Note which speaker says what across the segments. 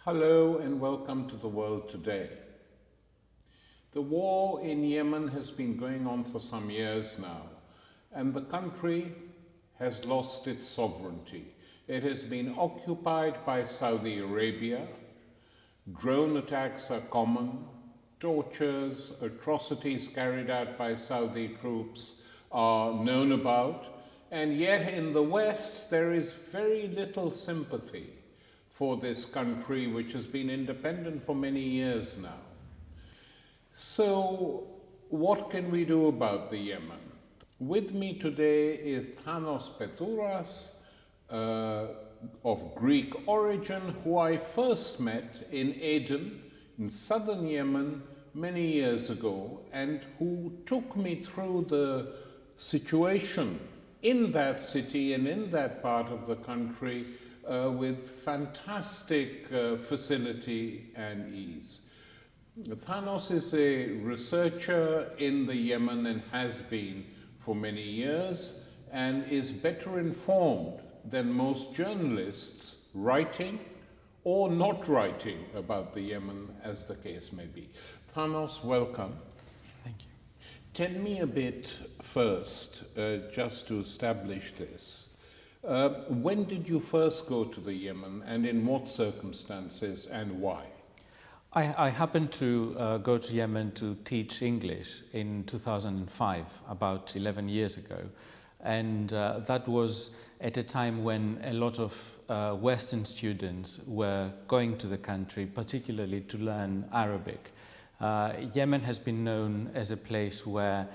Speaker 1: Hello and welcome to the world today. The war in Yemen has been going on for some years now, and the country has lost its sovereignty. It has been occupied by Saudi Arabia. Drone attacks are common. Tortures, atrocities carried out by Saudi troops are known about, and yet in the West there is very little sympathy for this country, which has been independent for many years now. So, what can we do about the Yemen? With me today is Thanos Petouras, of Greek origin, who I first met in Aden, in southern Yemen, many years ago, and who took me through the situation in that city and in that part of the country with fantastic facility and ease. Thanos is a researcher in the Yemen and has been for many years, and is better informed than most journalists writing or not writing about the Yemen, as the case may be. Thanos, welcome.
Speaker 2: Thank you.
Speaker 1: Tell me a bit first, just to establish this. When did you first go to the Yemen, and in what circumstances and why?
Speaker 2: I happened to go to Yemen to teach English in 2005, about 11 years ago. And that was at a time when a lot of Western students were going to the country, particularly to learn Arabic. Yemen has been known as a place where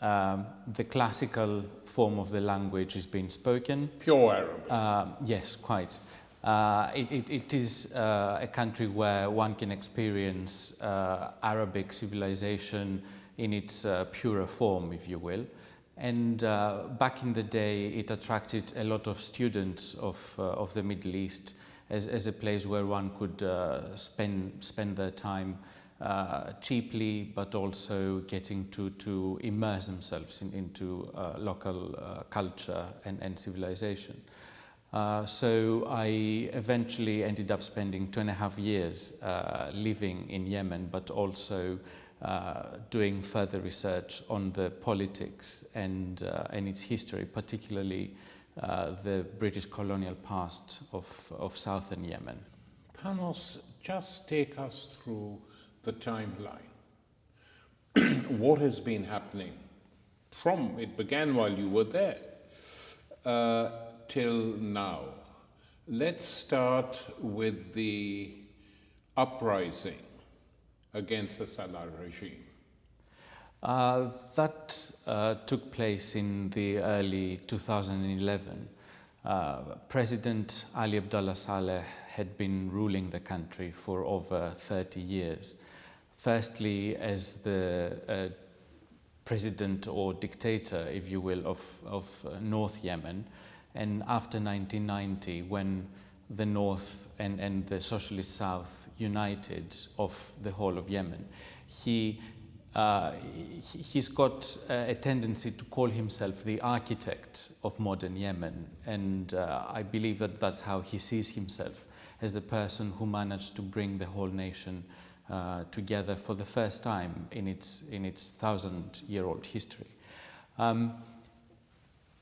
Speaker 2: the classical form of the language is being spoken.
Speaker 1: Pure Arabic.
Speaker 2: Yes, quite. It is a country where one can experience Arabic civilization in its purer form, if you will. And back in the day, it attracted a lot of students of the Middle East as a place where one could spend their time cheaply, but also getting to immerse themselves into local culture and civilization. So I eventually ended up spending 2.5 years living in Yemen, but also doing further research on the politics and its history, particularly the British colonial past of southern Yemen.
Speaker 1: Thanos, just take us through the timeline. What has been happening from it began while you were there till now. Let's start with the uprising against the Salah regime.
Speaker 2: That took place in the early 2011. President Ali Abdullah Saleh had been ruling the country for over 30 years. Firstly, as the president or dictator, if you will, of North Yemen, and after 1990, when the North and the Socialist South united of the whole of Yemen, he's got a tendency to call himself the architect of modern Yemen, and I believe that that's how he sees himself, as the person who managed to bring the whole nation together for the first time in its 1,000-year-old history.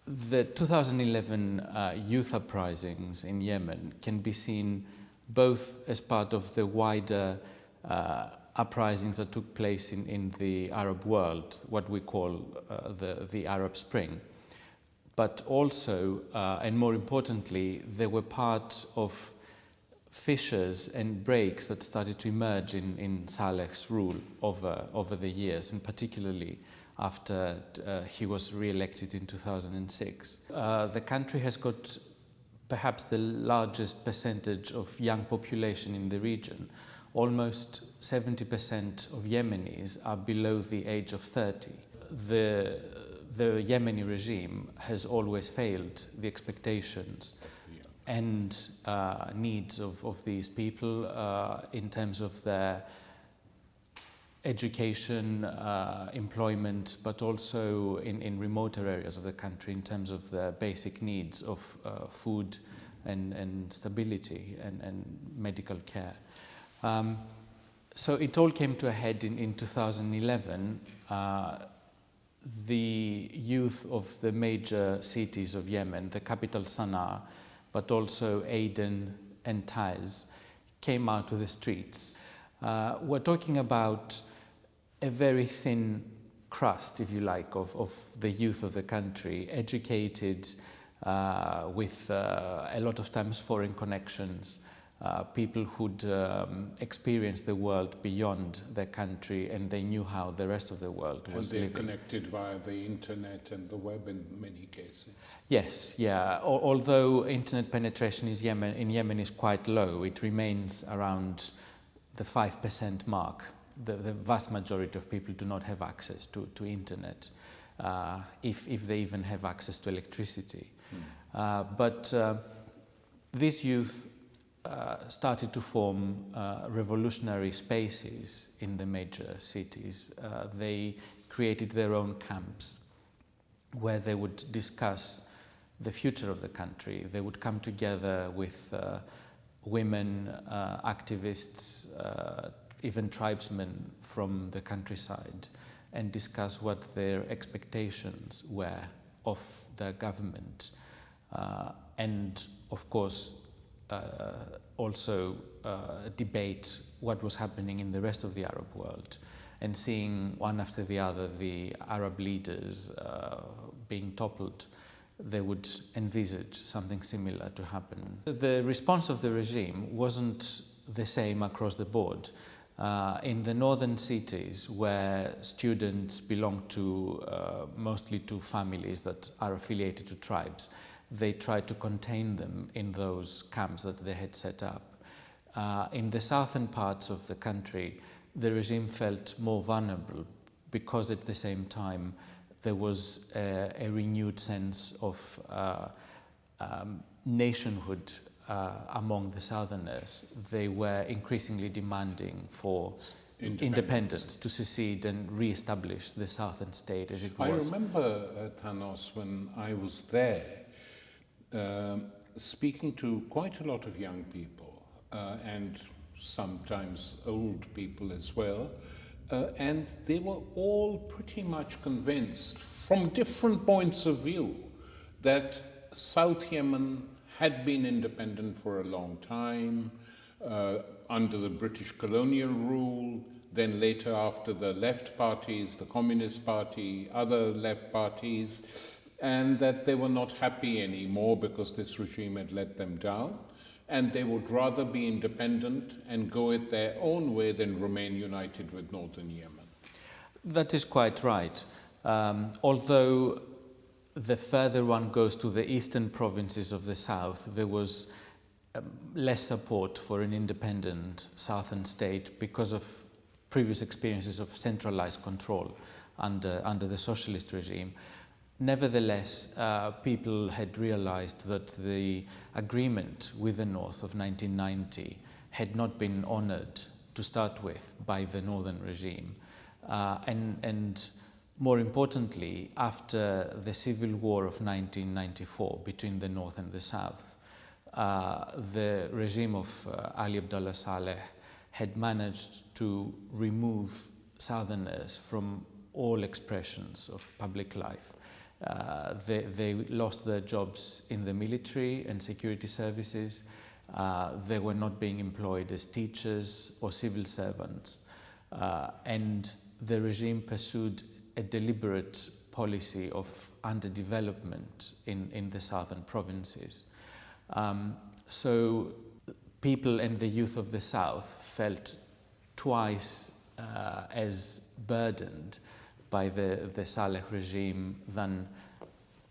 Speaker 2: The 2011 youth uprisings in Yemen can be seen both as part of the wider uprisings that took place in the Arab world, what we call the Arab Spring, but also, and more importantly, they were part of fissures and breaks that started to emerge in Saleh's rule over the years, and particularly after he was re-elected in 2006. The country has got perhaps the largest percentage of young population in the region. Almost 70% of Yemenis are below the age of 30. The Yemeni regime has always failed the expectations and needs of these people in terms of their education, employment, but also in remoter areas of the country in terms of the basic needs of food, and stability and medical care. So it all came to a head in 2011. The youth of the major cities of Yemen, the capital Sana'a, but also Aden and Taiz, came out to the streets. We're talking about a very thin crust, if you like, of the youth of the country, educated, with a lot of times foreign connections, people who'd experienced the world beyond their country, and they knew how the rest of the world was living.
Speaker 1: And they're connected via the internet and the web in many cases.
Speaker 2: Yes, yeah. Although internet penetration in Yemen is quite low, it remains around the 5% mark. The vast majority of people do not have access to internet, if they even have access to electricity. But these youth started to form revolutionary spaces in the major cities. They created their own camps where they would discuss the future of the country. They would come together with women, activists, even tribesmen from the countryside, and discuss what their expectations were of the government. And of course, also debate what was happening in the rest of the Arab world, and seeing one after the other the Arab leaders being toppled, they would envisage something similar to happen. The response of the regime wasn't the same across the board. In the northern cities, where students belong to mostly to families that are affiliated to tribes, they tried to contain them in those camps that they had set up. In the southern parts of the country, the regime felt more vulnerable because at the same time there was a renewed sense of nationhood among the southerners. They were increasingly demanding for independence, to secede and re-establish the southern state as it was.
Speaker 1: I remember, Thanos, when I was there, speaking to quite a lot of young people and sometimes old people as well, and they were all pretty much convinced from different points of view that South Yemen had been independent for a long time under the British colonial rule, then later after the left parties, the Communist Party, other left parties, and that they were not happy anymore because this regime had let them down, and they would rather be independent and go it their own way than remain united with northern Yemen.
Speaker 2: That is quite right. Although the further one goes to the eastern provinces of the south, there was less support for an independent southern state because of previous experiences of centralized control under the socialist regime. Nevertheless, people had realized that the agreement with the North of 1990 had not been honored to start with by the northern regime. And more importantly, after the civil war of 1994 between the North and the South, the regime of Ali Abdullah Saleh had managed to remove Southerners from all expressions of public life. They lost their jobs in the military and security services. They were not being employed as teachers or civil servants. And the regime pursued a deliberate policy of underdevelopment in the southern provinces. So people and the youth of the south felt twice as burdened by the Saleh regime than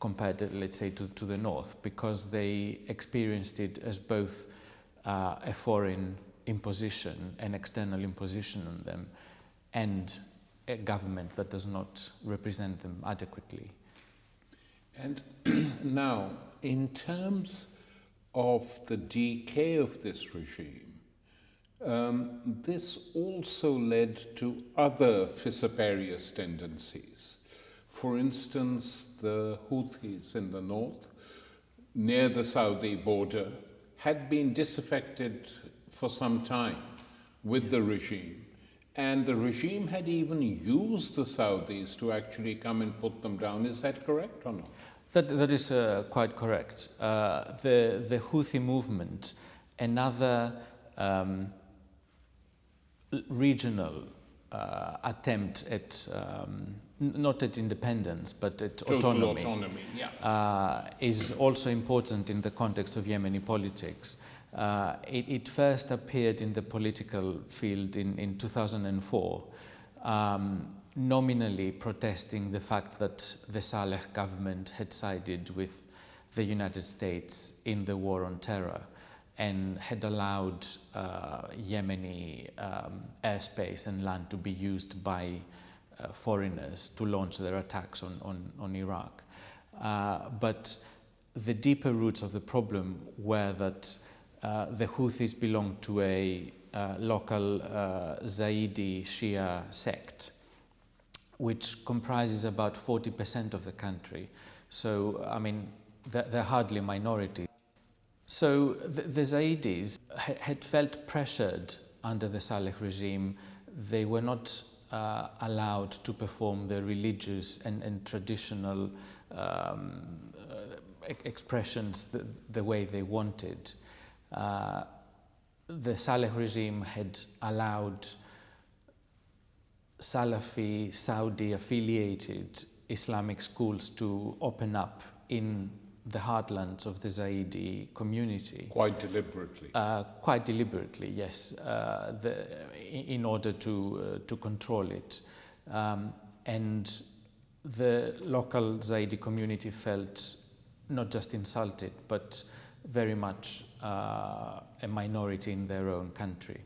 Speaker 2: compared, let's say, to the north, because they experienced it as both a foreign imposition, an external imposition on them, and a government that does not represent them adequately.
Speaker 1: And now, in terms of the decay of this regime, this also led to other fisiparious tendencies. For instance, the Houthis in the north near the Saudi border had been disaffected for some time with the regime. And the regime had even used the Saudis to actually come and put them down. Is that correct or not?
Speaker 2: That is quite correct. The Houthi movement, another regional attempt at not at independence but at
Speaker 1: Total autonomy, yeah.
Speaker 2: Is also important in the context of Yemeni politics. It first appeared in the political field in 2004, nominally protesting the fact that the Saleh government had sided with the United States in the war on terror and had allowed Yemeni airspace and land to be used by foreigners to launch their attacks on Iraq. But the deeper roots of the problem were that the Houthis belonged to a local Zaidi Shia sect, which comprises about 40% of the country. So, I mean, they're hardly a minority. So the Zaidis had felt pressured under the Saleh regime. They were not allowed to perform their religious and traditional expressions the way they wanted. The Saleh regime had allowed Salafi, Saudi-affiliated Islamic schools to open up in the heartlands of the Zaidi community.
Speaker 1: Quite deliberately.
Speaker 2: Quite deliberately, yes, in order to control it. And the local Zaidi community felt not just insulted, but very much a minority in their own country.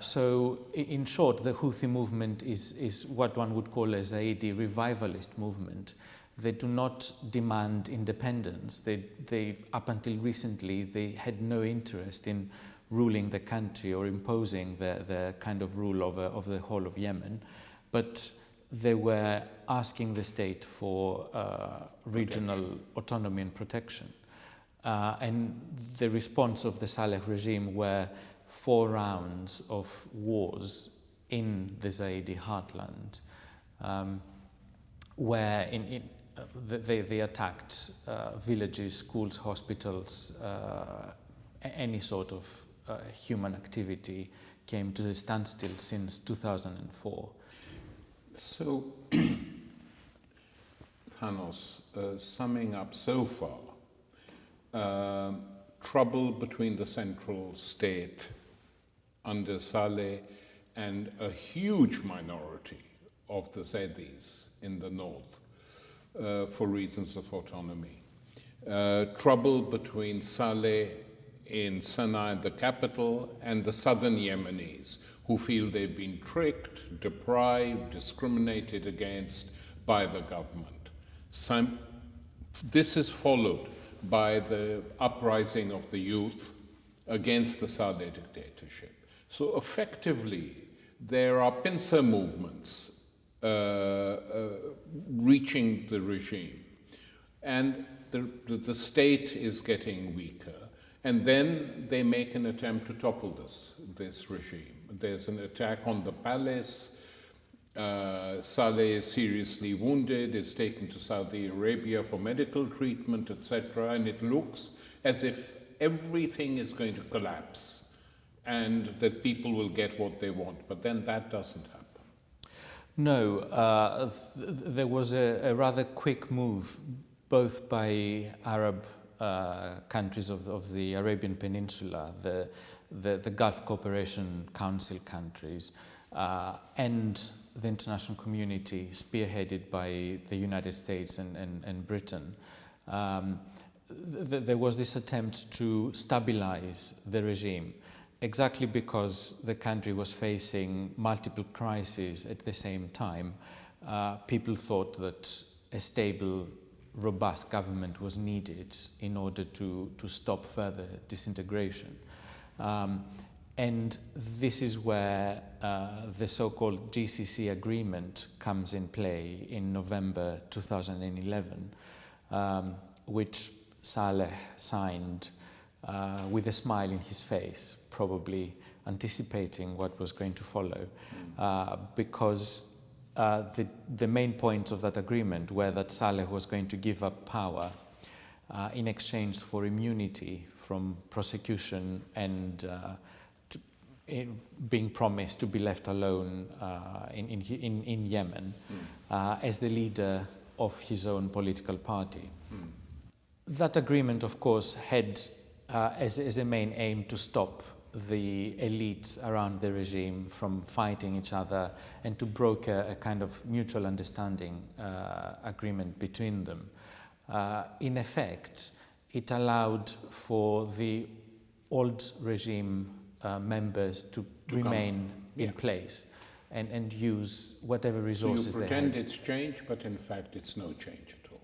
Speaker 2: So, in short, the Houthi movement is what one would call a Zaidi revivalist movement. They do not demand independence. They up until recently, they had no interest in ruling the country or imposing the kind of rule of the whole of Yemen, but they were asking the state for regional autonomy and protection. And the response of the Saleh regime were 4 rounds of wars in the Zaidi heartland, where they attacked villages, schools, hospitals, any sort of human activity came to a standstill since 2004.
Speaker 1: So, Thanos, summing up so far, trouble between the central state under Saleh and a huge minority of the Zaidis in the north for reasons of autonomy. Trouble between Saleh in Sana'a, the capital, and the southern Yemenis, who feel they've been tricked, deprived, discriminated against by the government. This is followed by the uprising of the youth against the Saleh dictatorship. So effectively, there are pincer movements reaching the regime, and the state is getting weaker. And then they make an attempt to topple this regime. There's an attack on the palace. Saleh is seriously wounded, is taken to Saudi Arabia for medical treatment, etc. And it looks as if everything is going to collapse and that people will get what they want. But then that doesn't happen.
Speaker 2: No, there was a rather quick move, both by Arab countries of the Arabian Peninsula, the Gulf Cooperation Council countries, and the international community, spearheaded by the United States and Britain. There was this attempt to stabilize the regime, exactly because the country was facing multiple crises at the same time. People thought that a stable, robust government was needed in order to stop further disintegration. And this is where the so-called GCC agreement comes in play in November 2011, which Saleh signed with a smile in his face, probably anticipating what was going to follow, because the main points of that agreement were that Saleh was going to give up power in exchange for immunity from prosecution and being promised to be left alone in Yemen as the leader of his own political party. That agreement, of course, had as a main aim to stop the elites around the regime from fighting each other and to broker a kind of mutual understanding agreement between them. In effect, it allowed for the old regime members to remain in place and use whatever resources they had.
Speaker 1: So you pretend it's change, but in fact it's no change at all.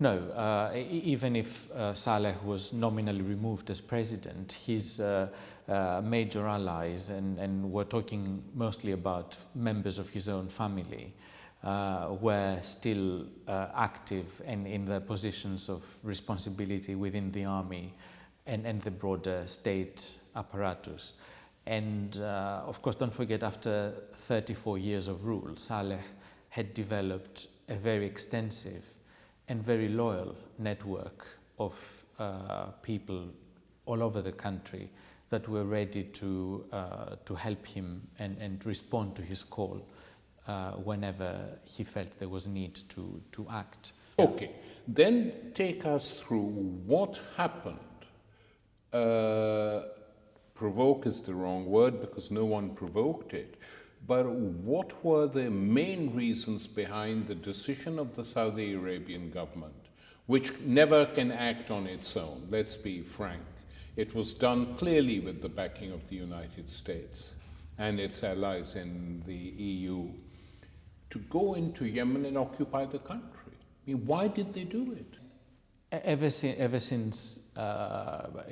Speaker 2: No, even if Saleh was nominally removed as president, his major allies, and we're talking mostly about members of his own family, were still active and in their positions of responsibility within the army and the broader state apparatus. And of course, don't forget, after 34 years of rule, Saleh had developed a very extensive and very loyal network of people all over the country that were ready to help him and respond to his call whenever he felt there was need to act.
Speaker 1: Okay, then take us through what happened. Provoke is the wrong word because no one provoked it. But what were the main reasons behind the decision of the Saudi Arabian government, which never can act on its own? Let's be frank. It was done clearly with the backing of the United States and its allies in the EU to go into Yemen and occupy the country. I mean, why did they do it?
Speaker 2: Ever since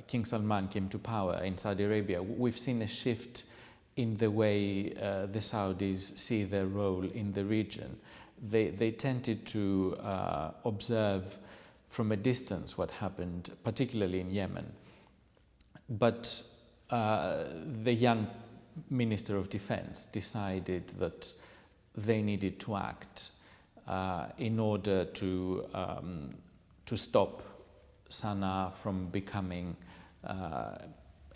Speaker 2: King Salman came to power in Saudi Arabia, we've seen a shift in the way the Saudis see their role in the region. They tended to observe from a distance what happened, particularly in Yemen. But the young Minister of Defense decided that they needed to act in order to stop Sana'a from becoming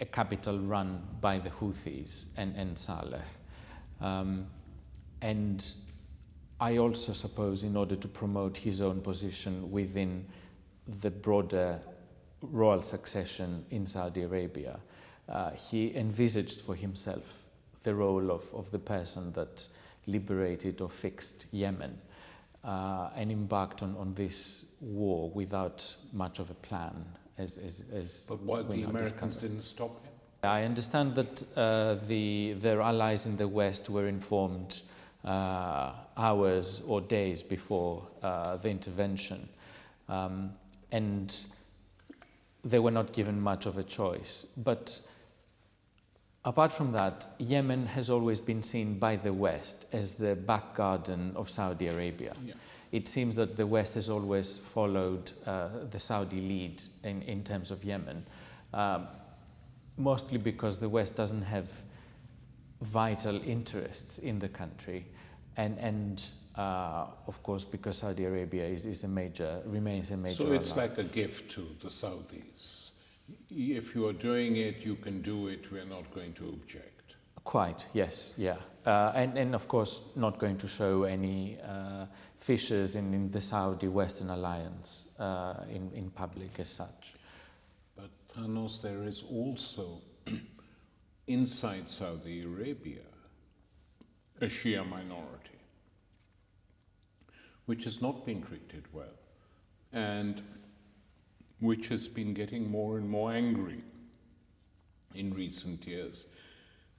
Speaker 2: a capital run by the Houthis and Saleh. And I also suppose in order to promote his own position within the broader royal succession in Saudi Arabia, he envisaged for himself the role of the person that liberated or fixed Yemen and embarked on this war without much of a plan.
Speaker 1: But why the Americans didn't stop him?
Speaker 2: I understand that their allies in the West were informed hours or days before the intervention, and they were not given much of a choice. But apart from that, Yemen has always been seen by the West as the back garden of Saudi Arabia. Yeah. It seems that the West has always followed the Saudi lead in terms of Yemen, mostly because the West doesn't have vital interests in the country, and of course because Saudi Arabia remains a major.
Speaker 1: So it's
Speaker 2: ally.
Speaker 1: like a gift to the Saudis. If you are doing it, you can do it. We are not going to object.
Speaker 2: Quite, yes, yeah. And of course not going to show any fissures in the Saudi-Western alliance in public as such.
Speaker 1: But Thanos, there is also inside Saudi Arabia a Shia minority which has not been treated well and which has been getting more and more angry in recent years.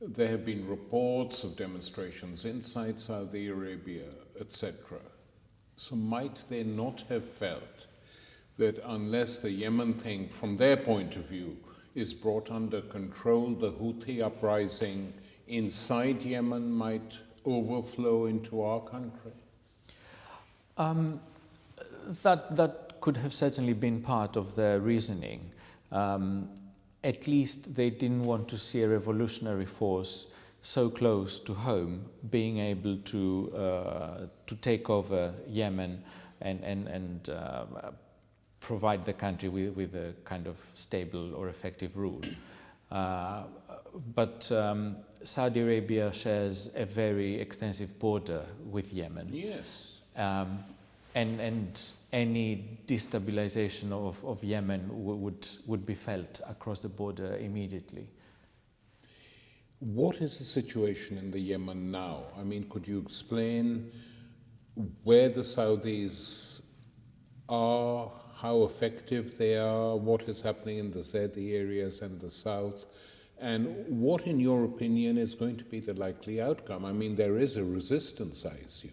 Speaker 1: There have been reports of demonstrations inside Saudi Arabia, etc. So might they not have felt that unless the Yemen thing, from their point of view, is brought under control, the Houthi uprising inside Yemen might overflow into our country?
Speaker 2: That could have certainly been part of their reasoning. At least they didn't want to see a revolutionary force so close to home being able to take over Yemen and provide the country with a kind of stable or effective rule. But Saudi Arabia shares a very extensive border with Yemen.
Speaker 1: Yes.
Speaker 2: And any destabilization of Yemen would be felt across the border immediately.
Speaker 1: What is the situation in the Yemen now? I mean, could you explain where the Saudis are, how effective they are, what is happening in the Zedi areas and the south, and what, in your opinion, is going to be the likely outcome? I mean, there is a resistance, I assume.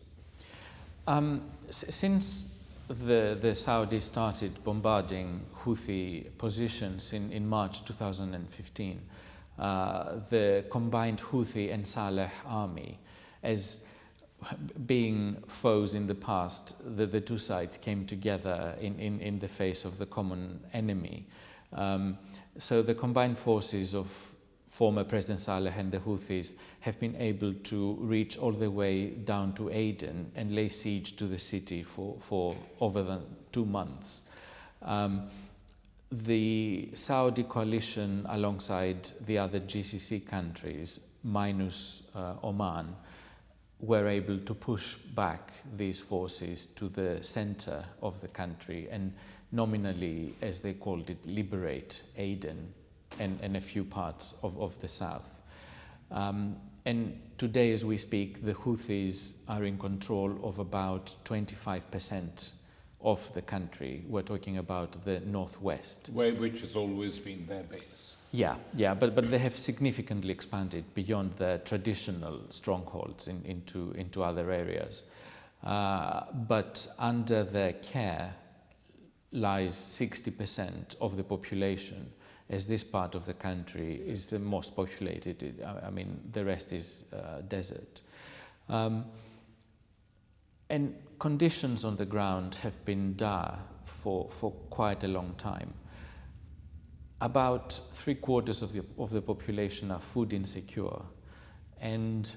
Speaker 2: Since the Saudis started bombarding Houthi positions in March 2015, the combined Houthi and Saleh army, as being foes in the past, the two sides came together in the face of the common enemy. So the combined forces of former President Saleh and the Houthis have been able to reach all the way down to Aden and lay siege to the city for over 2 months. The Saudi coalition, alongside the other GCC countries, minus Oman, were able to push back these forces to the center of the country and nominally, as they called it, liberate Aden and a few parts of the south. And today, as we speak, the Houthis are in control of about 25% of the country. We're talking about the northwest.
Speaker 1: Which has always been their base.
Speaker 2: Yeah, but they have significantly expanded beyond their traditional strongholds into other areas. But under their care lies 60% of the population, as this part of the country is the most populated. I mean, the rest is desert. And conditions on the ground have been dire for quite a long time. About 3/4 of the population are food insecure, and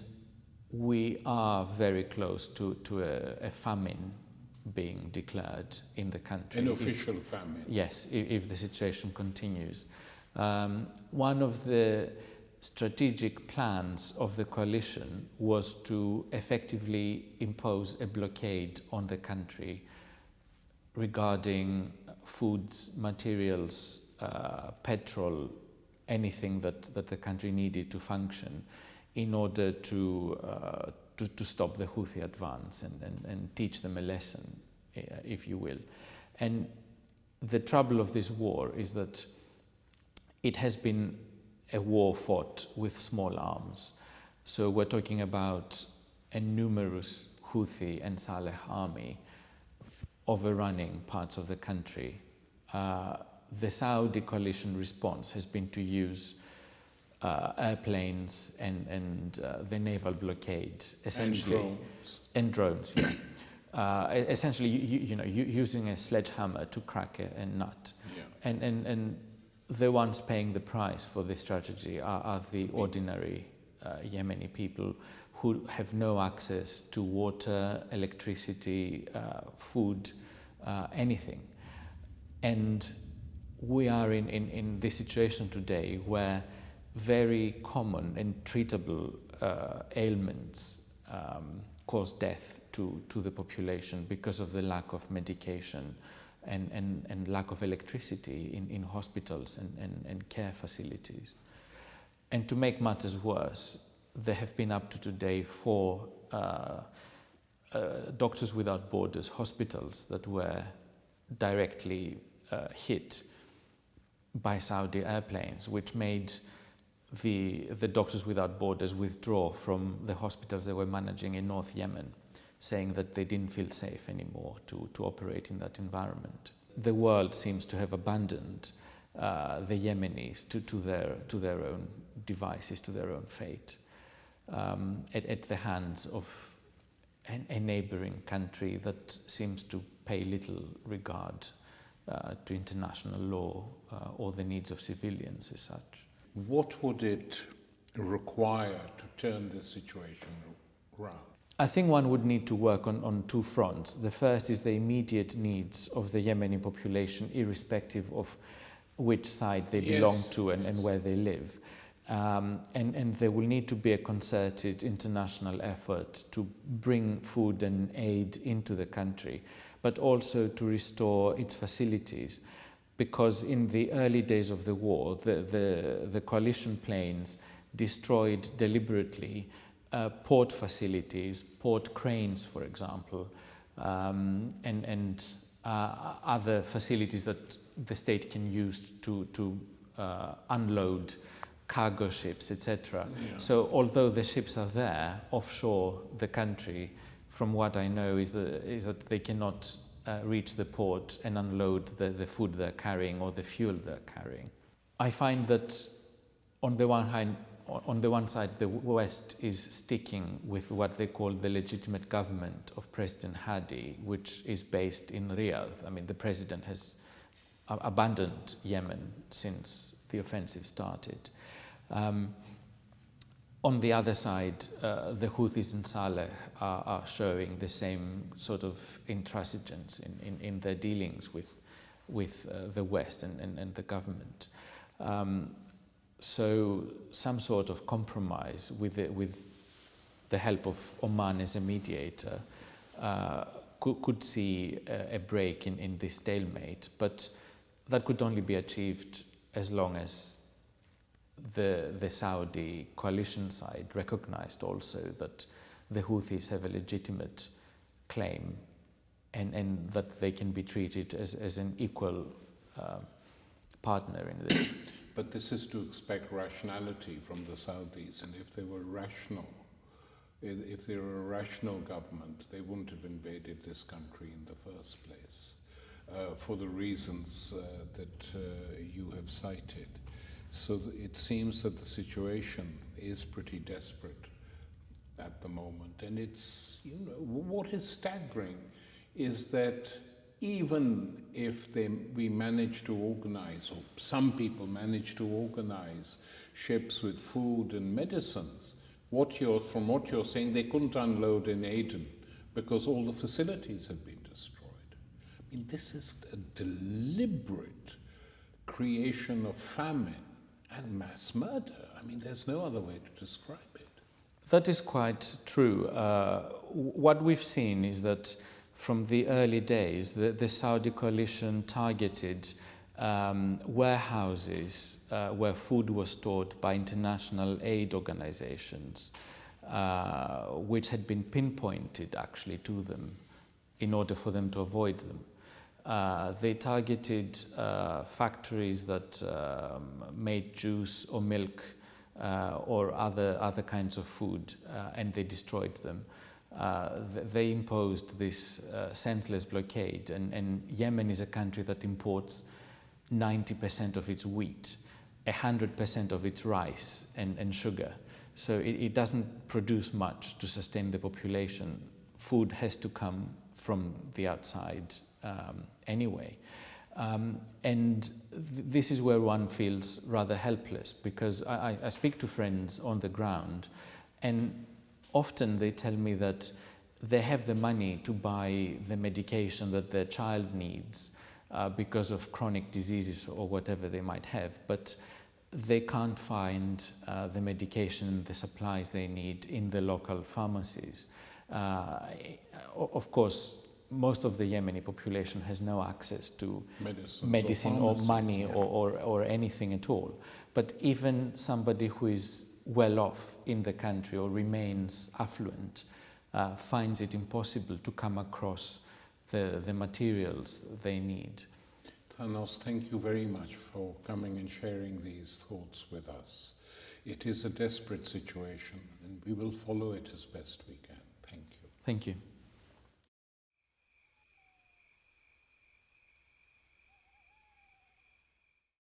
Speaker 2: we are very close to a famine being declared in the country.
Speaker 1: An official famine.
Speaker 2: Yes, if the situation continues. One of the strategic plans of the coalition was to effectively impose a blockade on the country regarding foods, materials, petrol, anything that the country needed to function in order to stop the Houthi advance and teach them a lesson, if you will. And the trouble of this war is that it has been a war fought with small arms. So we're talking about a numerous Houthi and Saleh army overrunning parts of the country. The Saudi coalition response has been to use airplanes and the naval blockade, essentially, and drones. Yeah. Essentially, using a sledgehammer to crack a nut. Yeah. And the ones paying the price for this strategy are the ordinary Yemeni people who have no access to water, electricity, food, anything. And we are in this situation today where very common and treatable ailments cause death to the population because of the lack of medication and lack of electricity in hospitals and care facilities. And to make matters worse, there have been up to today 4 Doctors Without Borders hospitals that were directly hit by Saudi airplanes, which made the Doctors Without Borders withdraw from the hospitals they were managing in North Yemen, saying that they didn't feel safe anymore to operate in that environment. The world seems to have abandoned the Yemenis to their own devices, to their own fate, at the hands of a neighboring country that seems to pay little regard to international law or the needs of civilians as such.
Speaker 1: What would it require to turn this situation around?
Speaker 2: I think one would need to work on two fronts. The first is the immediate needs of the Yemeni population, irrespective of which side they belong to and where they live. And there will need to be a concerted international effort to bring food and aid into the country, but also to restore its facilities. Because in the early days of the war, the coalition planes destroyed deliberately port facilities, port cranes, for example, and other facilities that the state can use to unload cargo ships, etc.
Speaker 1: Yeah.
Speaker 2: So although the ships are there offshore the country, from what I know is that they cannot reach the port and unload the food they're carrying or the fuel they're carrying. I find that on the one side, the West is sticking with what they call the legitimate government of President Hadi, which is based in Riyadh. I mean, the president has abandoned Yemen since the offensive started. On the other side, the Houthis in Saleh are showing the same sort of intransigence in their dealings with the West and the government. So some sort of compromise with the help of Oman as a mediator could see a break in this stalemate, but that could only be achieved as long as the Saudi coalition side recognized also that the Houthis have a legitimate claim and that they can be treated as an equal partner in this.
Speaker 1: But this is to expect rationality from the Saudis, and if they were rational, if they were a rational government, they wouldn't have invaded this country in the first place, for the reasons that you have cited. So it seems that the situation is pretty desperate at the moment, and it's, you know, what is staggering is that even if we manage to organize, or some people manage to organize ships with food and medicines, from what you're saying, they couldn't unload in Aden because all the facilities had been destroyed. I mean, this is a deliberate creation of famine and mass murder. I mean, there's no other way to describe it.
Speaker 2: That is quite true. What we've seen is that from the early days, the Saudi coalition targeted warehouses where food was stored by international aid organizations, which had been pinpointed actually to them in order for them to avoid them. They targeted factories that made juice or milk or other kinds of food, and they destroyed them. They imposed this senseless blockade, and Yemen is a country that imports 90% of its wheat, 100% of its rice and sugar. So it doesn't produce much to sustain the population. Food has to come from the outside anyway. And this is where one feels rather helpless, because I speak to friends on the ground, and often they tell me that they have the money to buy the medication that their child needs because of chronic diseases or whatever they might have, but they can't find the medication, the supplies they need in the local pharmacies. Of course, most of the Yemeni population has no access to medicine or money, yeah, or anything at all. But even somebody who is well off in the country or remains affluent finds it impossible to come across the materials they need.
Speaker 1: Thanos, thank you very much for coming and sharing these thoughts with us. It is a desperate situation, and we will follow it as best we can. Thank you.
Speaker 2: Thank you.